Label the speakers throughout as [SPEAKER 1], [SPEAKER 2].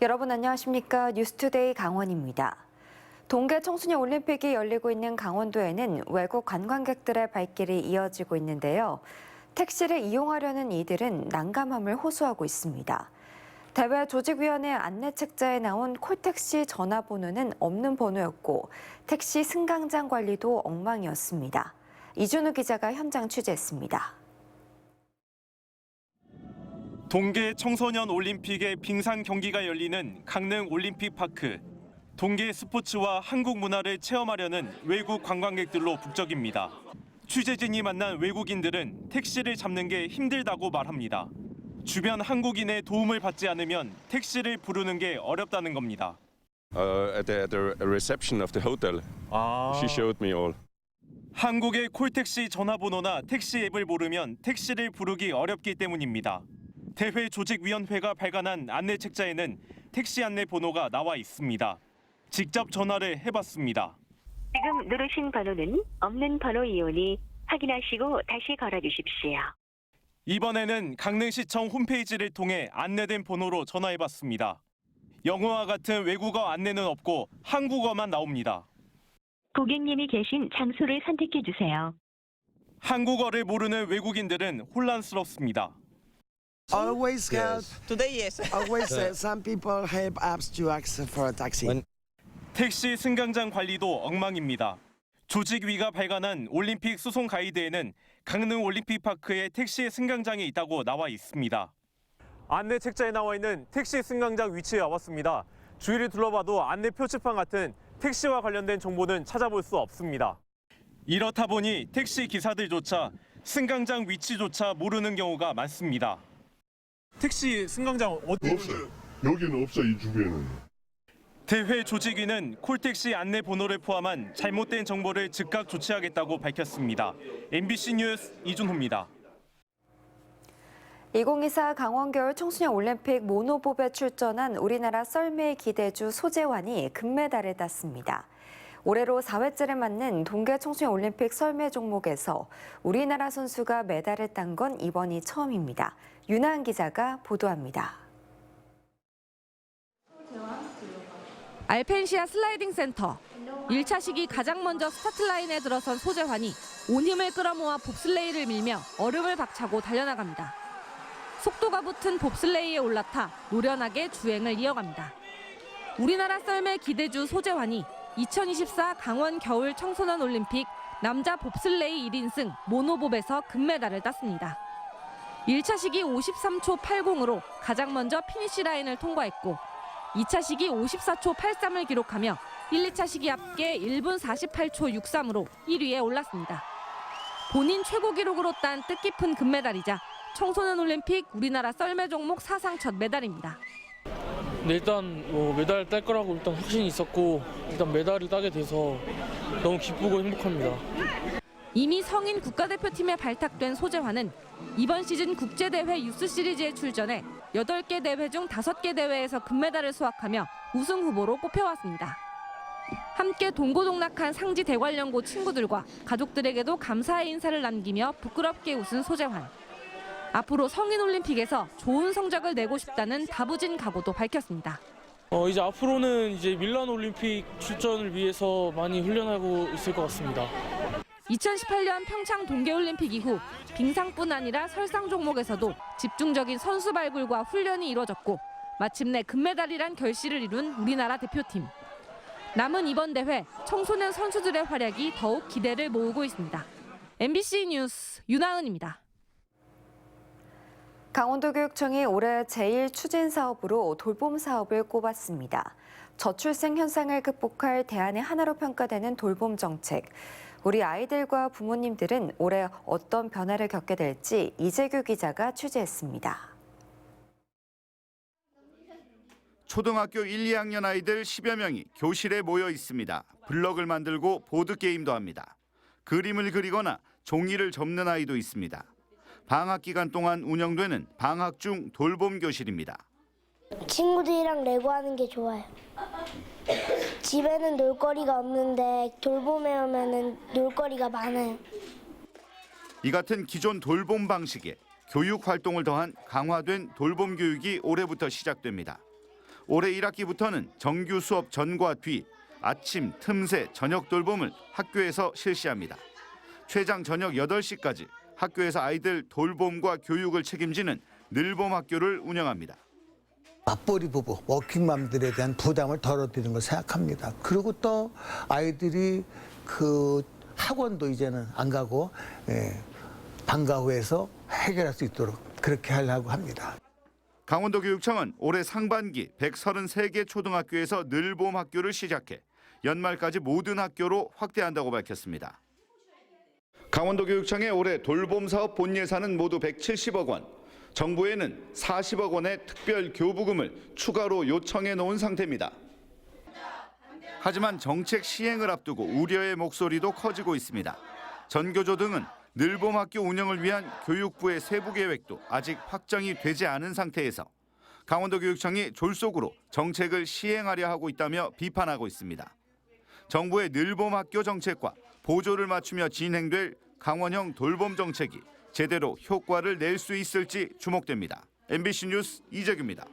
[SPEAKER 1] 여러분 안녕하십니까? 뉴스투데이 강원입니다. 동계 청소년 올림픽이 열리고 있는 강원도에는 외국 관광객들의 발길이 이어지고 있는데요. 택시를 이용하려는 이들은 난감함을 호소하고 있습니다. 대회 조직위원회 안내 책자에 나온 콜택시 전화번호는 없는 번호였고 택시 승강장 관리도 엉망이었습니다. 이준우 기자가 현장 취재했습니다.
[SPEAKER 2] 동계 청소년 올림픽의 빙상 경기가 열리는 강릉 올림픽파크. 동계 스포츠와 한국 문화를 체험하려는 외국 관광객들로 북적입니다. 취재진이 만난 외국인들은 택시를 잡는 게 힘들다고 말합니다. 주변 한국인의 도움을 받지 않으면 택시를 부르는 게 어렵다는 겁니다.
[SPEAKER 3] At the reception of the hotel, she showed me all.
[SPEAKER 2] 한국의 콜택시 전화번호나 택시 앱을 모르면 택시를 부르기 어렵기 때문입니다. 대회 조직위원회가 발간한 안내 책자에는 택시 안내 번호가 나와 있습니다. 직접 전화를 해봤습니다.
[SPEAKER 4] 지금 누르신 번호는 없는 번호이오니 확인하시고 다시 걸어주십시오.
[SPEAKER 2] 이번에는 강릉시청 홈페이지를 통해 안내된 번호로 전화해봤습니다. 영어와 같은 외국어 안내는 없고 한국어만 나옵니다.
[SPEAKER 4] 고객님이 계신 장소를 선택해주세요.
[SPEAKER 2] 한국어를 모르는 외국인들은 혼란스럽습니다.
[SPEAKER 5] Always help.
[SPEAKER 6] Today, yes.
[SPEAKER 5] Always some people help us to ask for a taxi.
[SPEAKER 2] 택시 승강장 관리도 엉망입니다. 조직위가 발간한 올림픽 수송 가이드에는 강릉 올림픽파크에 택시 승강장이 있다고 나와 있습니다. 안내 책자에 나와 있는 택시 승강장 위치에 와봤습니다. 주위를 둘러봐도 안내 표지판 같은 택시와 관련된 정보는 찾아볼 수 없습니다. 이렇다 보니 택시 기사들조차 승강장 위치조차 모르는 경우가 많습니다. 택시 승강장
[SPEAKER 7] 없어요. 여기는 없어, 이 주변에는.
[SPEAKER 2] 대회 조직위는 콜택시 안내 번호를 포함한 잘못된 정보를 즉각 조치하겠다고 밝혔습니다. MBC 뉴스 이준호입니다.
[SPEAKER 1] 2024 강원 겨울 청소년 올림픽 모노봅에 출전한 우리나라 썰매 기대주 소재환이 금메달을 땄습니다. 올해로 4회째를 맞는 동계 청소년 올림픽 썰매 종목에서 우리나라 선수가 메달을 딴 건 이번이 처음입니다. 윤하은 기자가 보도합니다.
[SPEAKER 8] 알펜시아 슬라이딩 센터. 1차 시기 가장 먼저 스타트 라인에 들어선 소재환이 온 힘을 끌어모아 봅슬레이를 밀며 얼음을 박차고 달려나갑니다. 속도가 붙은 봅슬레이에 올라타 노련하게 주행을 이어갑니다. 우리나라 썰매 기대주 소재환이 2024 강원 겨울 청소년 올림픽 남자 봅슬레이 1인승 모노봅에서 금메달을 땄습니다. 1차 시기 53초 80으로 가장 먼저 피니시 라인을 통과했고 2차 시기 54초 83을 기록하며 1, 2차 시기 합계 1분 48초 63으로 1위에 올랐습니다. 본인 최고 기록으로 딴 뜻깊은 금메달이자 청소년 올림픽 우리나라 썰매 종목 사상 첫 메달입니다.
[SPEAKER 9] 네, 일단 메달 딸 거라고 일단 확신이 있었고 일단 메달을 따게 돼서 너무 기쁘고 행복합니다.
[SPEAKER 8] 이미 성인 국가대표팀에 발탁된 소재환은 이번 시즌 국제대회 유스 시리즈에 출전해 8개 대회 중 5개 대회에서 금메달을 수확하며 우승 후보로 꼽혀왔습니다. 함께 동고동락한 상지 대관련고 친구들과 가족들에게도 감사의 인사를 남기며 부끄럽게 웃은 소재환. 앞으로 성인 올림픽에서 좋은 성적을 내고 싶다는 다부진 각오도 밝혔습니다.
[SPEAKER 9] 이제 앞으로는 이제 밀란 올림픽 출전을 위해서 많이 훈련하고 있을 것 같습니다.
[SPEAKER 8] 2018년 평창 동계올림픽 이후 빙상뿐 아니라 설상 종목에서도 집중적인 선수 발굴과 훈련이 이뤄졌고 마침내 금메달이란 결실을 이룬 우리나라 대표팀. 남은 이번 대회 청소년 선수들의 활약이 더욱 기대를 모으고 있습니다. MBC 뉴스 윤하은입니다.
[SPEAKER 1] 강원도교육청이 올해 제1추진 사업으로 돌봄 사업을 꼽았습니다. 저출생 현상을 극복할 대안의 하나로 평가되는 돌봄 정책. 우리 아이들과 부모님들은 올해 어떤 변화를 겪게 될지 이재규 기자가 취재했습니다.
[SPEAKER 10] 초등학교 1, 2학년 아이들 10여 명이 교실에 모여 있습니다. 블럭을 만들고 보드게임도 합니다. 그림을 그리거나 종이를 접는 아이도 있습니다. 방학 기간 동안 운영되는 방학 중 돌봄 교실입니다.
[SPEAKER 11] 친구들이랑 레고하는 게 좋아요. 집에는 놀거리가 없는데 돌봄에 오면은 놀거리가 많아요.
[SPEAKER 10] 이 같은 기존 돌봄 방식에 교육 활동을 더한 강화된 돌봄 교육이 올해부터 시작됩니다. 올해 1학기부터는 정규 수업 전과 뒤 아침, 틈새, 저녁 돌봄을 학교에서 실시합니다. 최장 저녁 8시까지 학교에서 아이들 돌봄과 교육을 책임지는 늘봄 학교를 운영합니다.
[SPEAKER 6] 맞벌이 부부, 워킹맘들에 대한 부담을 덜어드리는 걸 생각합니다. 그리고 또 아이들이 그 학원도 이제는 안 가고 방과 후에서 해결할 수 있도록 그렇게 하려고 합니다.
[SPEAKER 10] 강원도 교육청은 올해 상반기 133개 초등학교에서 늘봄 학교를 시작해 연말까지 모든 학교로 확대한다고 밝혔습니다. 강원도 교육청의 올해 돌봄 사업 본 예산은 모두 170억 원. 정부에는 40억 원의 특별 교부금을 추가로 요청해 놓은 상태입니다. 하지만 정책 시행을 앞두고 우려의 목소리도 커지고 있습니다. 전교조 등은 늘봄 학교 운영을 위한 교육부의 세부 계획도 아직 확정이 되지 않은 상태에서 강원도 교육청이 졸속으로 정책을 시행하려 하고 있다며 비판하고 있습니다. 정부의 늘봄 학교 정책과 보조를 맞추며 진행될 강원형 돌봄 정책이 제대로 효과를 낼 수 있을지 주목됩니다. MBC 뉴스 이재규입니다.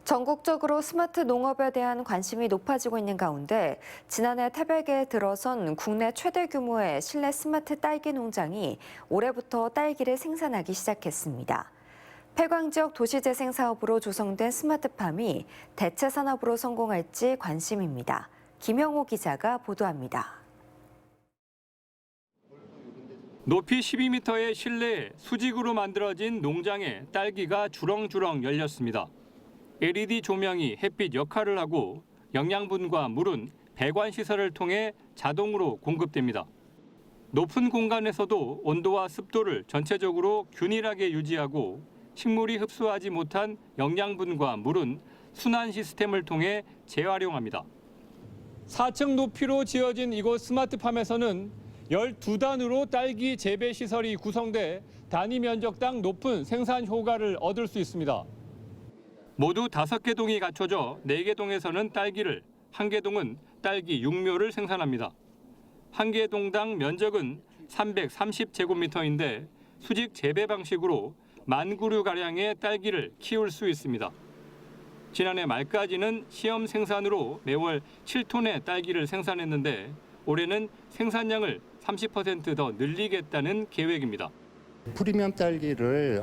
[SPEAKER 1] 전국적으로 스마트 농업에 대한 관심이 높아지고 있는 가운데 지난해 태백에 들어선 국내 최대 규모의 실내 스마트 딸기 농장이 올해부터 딸기를 생산하기 시작했습니다. 폐광 지역 도시재생 사업으로 조성된 스마트팜이 대체 산업으로 성공할지 관심입니다. 김영호 기자가 보도합니다.
[SPEAKER 12] 높이 12m의 실내에 수직으로 만들어진 농장에 딸기가 주렁주렁 열렸습니다. LED 조명이 햇빛 역할을 하고 영양분과 물은 배관 시설을 통해 자동으로 공급됩니다. 높은 공간에서도 온도와 습도를 전체적으로 균일하게 유지하고 식물이 흡수하지 못한 영양분과 물은 순환 시스템을 통해 재활용합니다. 4층 높이로 지어진 이곳 스마트팜에서는 12단으로 딸기 재배 시설이 구성돼 단위 면적당 높은 생산 효과를 얻을 수 있습니다. 모두 5개 동이 갖춰져 4개 동에서는 딸기를, 1개 동은 딸기 육묘를 생산합니다. 1개 동당 면적은 330제곱미터인데 수직 재배 방식으로 10,000그루가량의 딸기를 키울 수 있습니다. 지난해 말까지는 시험 생산으로 매월 7톤의 딸기를 생산했는데 올해는 생산량을 30% 더 늘리겠다는 계획입니다.
[SPEAKER 13] 프리미엄 딸기를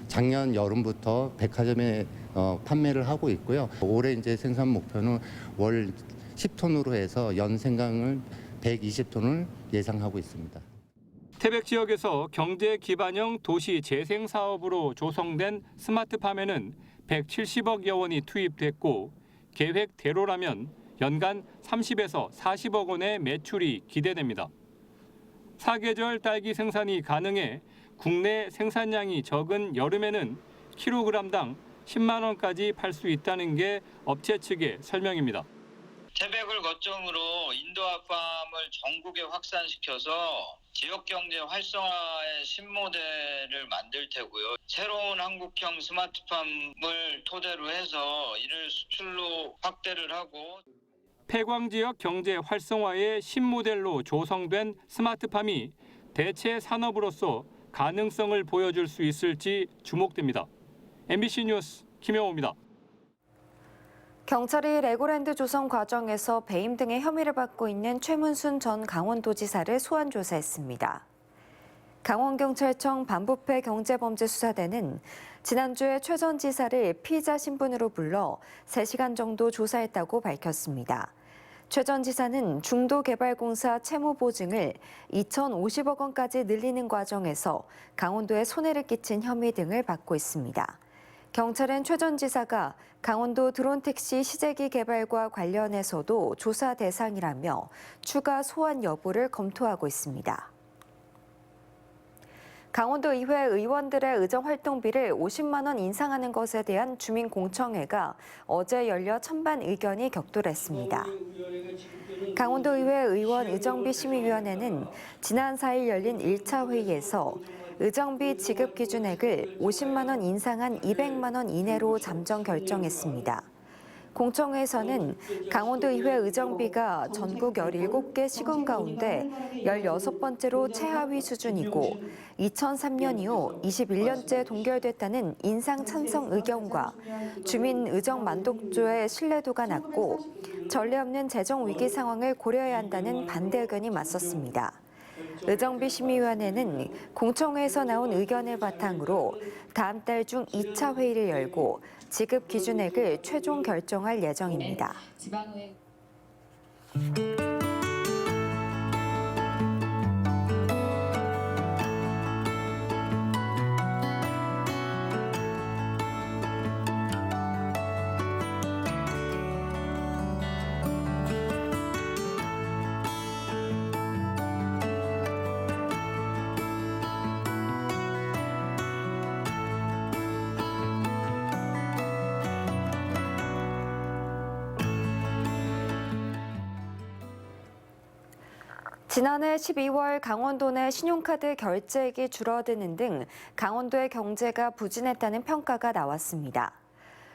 [SPEAKER 13] 작년 여름부터 백화점에 판매를 하고 있고요. 올해 이제 생산 목표는 월 10톤으로 해서 연 생산을 120톤을 예상하고 있습니다.
[SPEAKER 12] 태백 지역에서 경제 기반형 도시 재생 사업으로 조성된 스마트팜에는 170억여 원이 투입됐고 계획대로라면 연간 30에서 40억 원의 매출이 기대됩니다. 사계절 딸기 생산이 가능해 국내 생산량이 적은 여름에는 킬로그램당 10만 원까지 팔 수 있다는 게 업체 측의 설명입니다.
[SPEAKER 14] 태백을 거점으로 인도아팜을 전국에 확산시켜서 지역경제 활성화의 신모델을 만들 테고요. 새로운 한국형 스마트팜을 토대로 해서 이를 수출로 확대를 하고
[SPEAKER 12] 폐광 지역 경제 활성화의 신모델로 조성된 스마트팜이 대체 산업으로서 가능성을 보여줄 수 있을지 주목됩니다. MBC 뉴스 김영호입니다.
[SPEAKER 1] 경찰이 레고랜드 조성 과정에서 배임 등의 혐의를 받고 있는 최문순 전 강원도지사를 소환 조사했습니다. 강원경찰청 반부패 경제범죄수사대는 지난주에 최 전 지사를 피의자 신분으로 불러 3시간 정도 조사했다고 밝혔습니다. 최 전 지사는 중도개발공사 채무 보증을 2,050억 원까지 늘리는 과정에서 강원도에 손해를 끼친 혐의 등을 받고 있습니다. 경찰은 최 전 지사가 강원도 드론택시 시제기 개발과 관련해서도 조사 대상이라며 추가 소환 여부를 검토하고 있습니다. 강원도의회 의원들의 의정활동비를 50만 원 인상하는 것에 대한 주민공청회가 어제 열려 찬반 의견이 격돌했습니다. 강원도의회 의원 의정비 심의위원회는 지난 4일 열린 1차 회의에서 의정비 지급 기준액을 50만 원 인상한 200만 원 이내로 잠정 결정했습니다. 공청회에서는 강원도의회 의정비가 전국 17개 시군 가운데 16번째로 최하위 수준이고 2003년 이후 21년째 동결됐다는 인상 찬성 의견과 주민 의정 만족도의 신뢰도가 낮고 전례 없는 재정 위기 상황을 고려해야 한다는 반대 의견이 맞섰습니다. 의정비 심의위원회는 공청회에서 나온 의견을 바탕으로 다음 달 중 2차 회의를 열고 지급 기준액을 최종 결정할 예정입니다. 지난해 12월 강원도 내 신용카드 결제액이 줄어드는 등 강원도의 경제가 부진했다는 평가가 나왔습니다.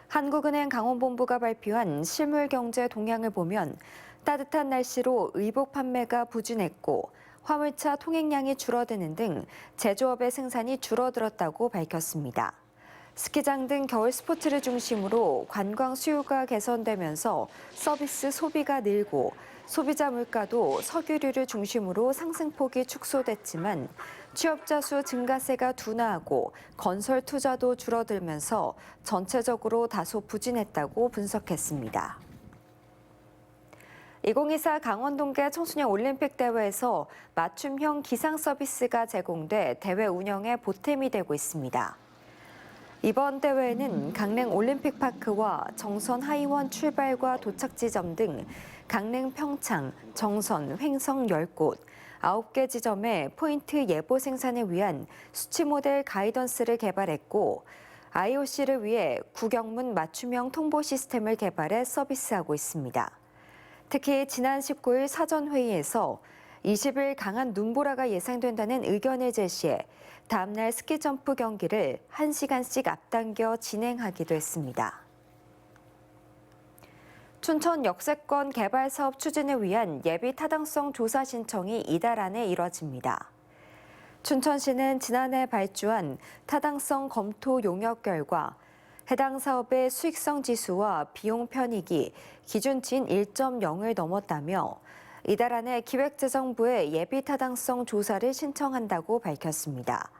[SPEAKER 1] 한국은행 강원본부가 발표한 실물경제 동향을 보면 따뜻한 날씨로 의복 판매가 부진했고 화물차 통행량이 줄어드는 등 제조업의 생산이 줄어들었다고 밝혔습니다. 스키장 등 겨울 스포츠를 중심으로 관광 수요가 개선되면서 서비스 소비가 늘고 소비자 물가도 석유류를 중심으로 상승폭이 축소됐지만 취업자 수 증가세가 둔화하고 건설 투자도 줄어들면서 전체적으로 다소 부진했다고 분석했습니다. 2024 강원 동계 청소년 올림픽 대회에서 맞춤형 기상 서비스가 제공돼 대회 운영에 보탬이 되고 있습니다. 이번 대회에는 강릉 올림픽파크와 정선 하이원 출발과 도착 지점 등 강릉 평창, 정선, 횡성 10곳, 9개 지점에 포인트 예보 생산을 위한 수치 모델 가이던스를 개발했고 IOC를 위해 구경문 맞춤형 통보 시스템을 개발해 서비스하고 있습니다. 특히 지난 19일 사전회의에서 20일 강한 눈보라가 예상된다는 의견을 제시해 다음날 스키점프 경기를 1시간씩 앞당겨 진행하기도 했습니다. 춘천 역세권 개발 사업 추진을 위한 예비 타당성 조사 신청이 이달 안에 이뤄집니다. 춘천시는 지난해 발주한 타당성 검토 용역 결과 해당 사업의 수익성 지수와 비용 편익이 기준치인 1.0을 넘었다며 이달 안에 기획재정부에 예비 타당성 조사를 신청한다고 밝혔습니다.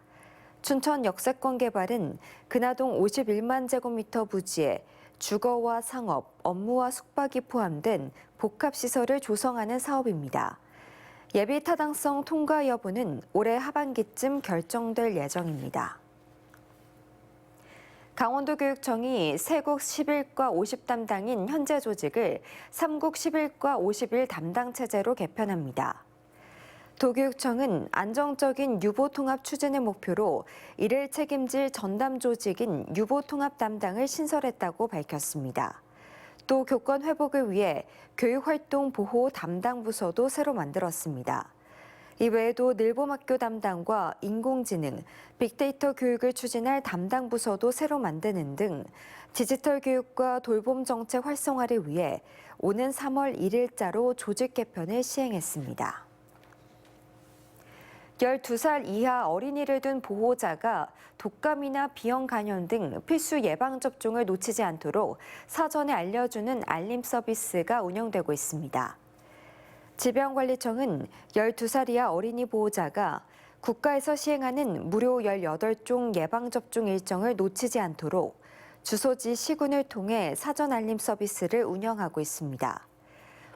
[SPEAKER 1] 춘천 역세권 개발은 근하동 51만 제곱미터 부지에 주거와 상업, 업무와 숙박이 포함된 복합시설을 조성하는 사업입니다. 예비 타당성 통과 여부는 올해 하반기쯤 결정될 예정입니다. 강원도교육청이 세국 11과 50 담당인 현재 조직을 3국 11과 51 담당 체제로 개편합니다. 도교육청은 안정적인 유보통합 추진을 목표로 이를 책임질 전담 조직인 유보통합 담당을 신설했다고 밝혔습니다. 또 교권 회복을 위해 교육활동 보호 담당 부서도 새로 만들었습니다. 이외에도 늘봄학교 담당과 인공지능, 빅데이터 교육을 추진할 담당 부서도 새로 만드는 등 디지털 교육과 돌봄 정책 활성화를 위해 오는 3월 1일자로 조직 개편을 시행했습니다. 12살 이하 어린이를 둔 보호자가 독감이나 비형 간염 등 필수 예방접종을 놓치지 않도록 사전에 알려주는 알림 서비스가 운영되고 있습니다. 질병관리청은 12살 이하 어린이 보호자가 국가에서 시행하는 무료 18종 예방접종 일정을 놓치지 않도록 주소지 시군을 통해 사전 알림 서비스를 운영하고 있습니다.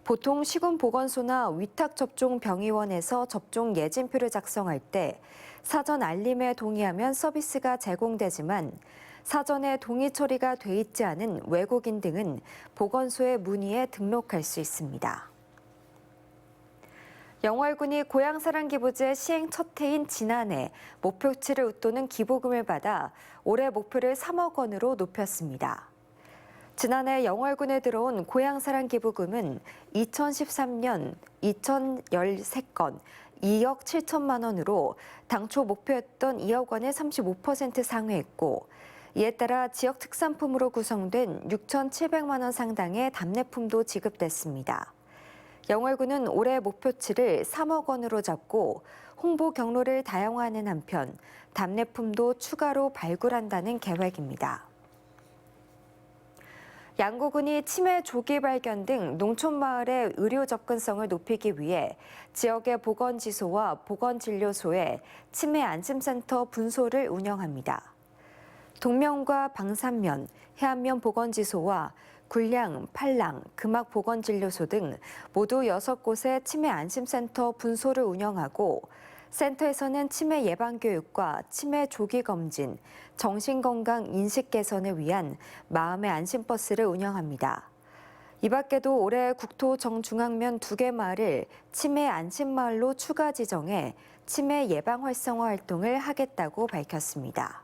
[SPEAKER 1] 보통 시군보건소나 위탁접종병의원에서 접종 예진표를 작성할 때 사전 알림에 동의하면 서비스가 제공되지만 사전에 동의 처리가 돼 있지 않은 외국인 등은 보건소에 문의해 등록할 수 있습니다. 영월군이 고향사랑기부제 시행 첫 해인 지난해 목표치를 웃도는 기부금을 받아 올해 목표를 3억 원으로 높였습니다. 지난해 영월군에 들어온 고향사랑 기부금은 2013년 2013건 2억 7천만 원으로 당초 목표였던 2억 원을 35% 상회했고 이에 따라 지역 특산품으로 구성된 6,700만 원 상당의 답례품도 지급됐습니다. 영월군은 올해 목표치를 3억 원으로 잡고 홍보 경로를 다양화하는 한편 답례품도 추가로 발굴한다는 계획입니다. 양구군이 치매 조기 발견 등 농촌 마을의 의료 접근성을 높이기 위해 지역의 보건지소와 보건진료소에 치매 안심센터 분소를 운영합니다. 동면과 방산면, 해안면 보건지소와 굴량, 팔랑, 금악 보건진료소 등 모두 6곳의 치매 안심센터 분소를 운영하고 센터에서는 치매 예방 교육과 치매 조기 검진, 정신건강 인식 개선을 위한 마음의 안심버스를 운영합니다. 이 밖에도 올해 국토 정중앙면 2개 마을을 치매 안심마을로 추가 지정해 치매 예방 활성화 활동을 하겠다고 밝혔습니다.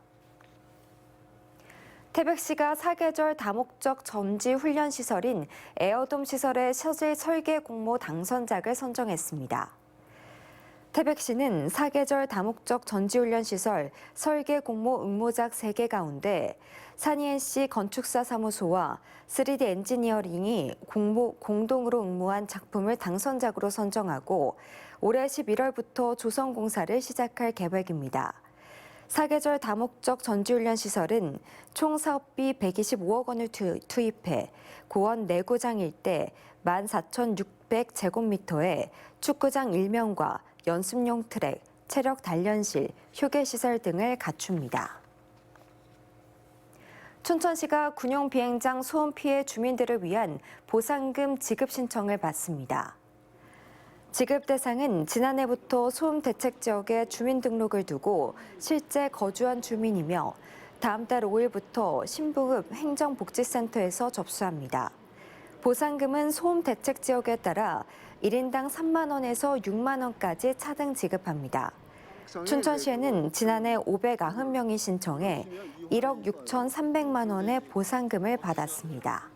[SPEAKER 1] 태백시가 사계절 다목적 전지 훈련 시설인 에어돔 시설의 서재 설계 공모 당선작을 선정했습니다. 태백시는 사계절 다목적 전지훈련 시설 설계 공모 응모작 3개 가운데 산이엔씨 건축사 사무소와 3D 엔지니어링이 공동으로 응모한 작품을 당선작으로 선정하고 올해 11월부터 조성 공사를 시작할 계획입니다. 사계절 다목적 전지훈련 시설은 총 사업비 125억 원을 투입해 고원 내구장 일대 14,600제곱미터에 축구장 1면과 연습용 트랙, 체력 단련실, 휴게시설 등을 갖춥니다. 춘천시가 군용 비행장 소음 피해 주민들을 위한 보상금 지급 신청을 받습니다. 지급 대상은 지난해부터 소음 대책 지역에 주민등록을 두고 실제 거주한 주민이며 다음 달 5일부터 신부읍 행정복지센터에서 접수합니다. 보상금은 소음 대책 지역에 따라 1인당 3만 원에서 6만 원까지 차등 지급합니다. 춘천시에는 지난해 590명이 신청해 1억 6,300만 원의 보상금을 받았습니다.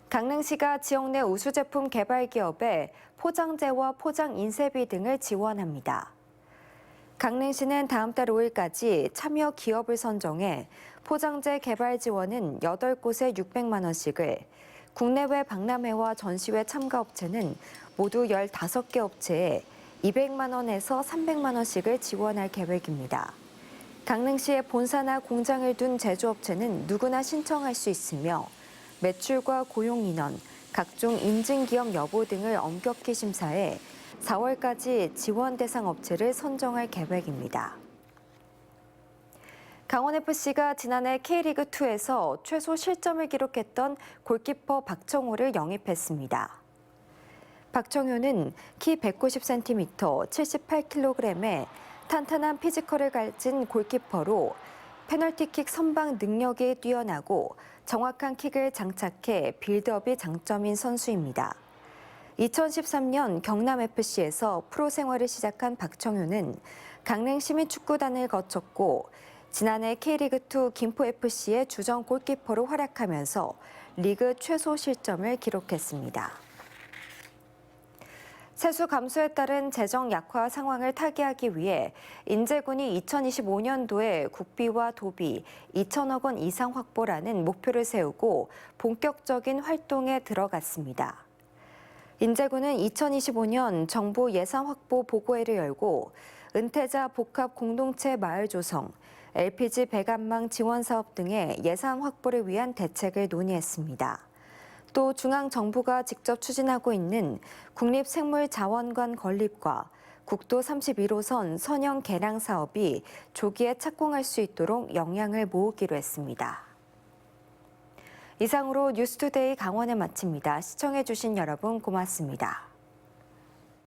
[SPEAKER 1] 강릉시가 지역 내 우수 제품 개발 기업에 포장재와 포장 인쇄비 등을 지원합니다. 강릉시는 다음 달 5일까지 참여 기업을 선정해 포장재 개발 지원은 8곳에 600만 원씩을, 국내외 박람회와 전시회 참가 업체는 모두 15개 업체에 200만 원에서 300만 원씩을 지원할 계획입니다. 강릉시에 본사나 공장을 둔 제조업체는 누구나 신청할 수 있으며 매출과 고용 인원, 각종 인증 기업 여부 등을 엄격히 심사해 4월까지 지원 대상 업체를 선정할 계획입니다. 강원FC가 지난해 K리그2에서 최소 실점을 기록했던 골키퍼 박정호를 영입했습니다. 박정호는 키 190cm, 78kg의 탄탄한 피지컬을 가진 골키퍼로 페널티킥 선방 능력이 뛰어나고 정확한 킥을 장착해 빌드업이 장점인 선수입니다. 2013년 경남FC에서 프로 생활을 시작한 박정호는 강릉시민축구단을 거쳤고 지난해 K리그2 김포FC의 주전 골키퍼로 활약하면서 리그 최소 실점을 기록했습니다. 세수 감소에 따른 재정 약화 상황을 타개하기 위해 인제군이 2025년도에 국비와 도비 2천억 원 이상 확보라는 목표를 세우고 본격적인 활동에 들어갔습니다. 인제군은 2025년 정부 예산 확보 보고회를 열고 은퇴자 복합 공동체 마을 조성, LPG 배관망 지원 사업 등의 예산 확보를 위한 대책을 논의했습니다. 또 중앙정부가 직접 추진하고 있는 국립생물자원관 건립과 국도 31호선 선형 개량 사업이 조기에 착공할 수 있도록 역량을 모으기로 했습니다. 이상으로 뉴스투데이 강원을 마칩니다. 시청해주신 여러분 고맙습니다.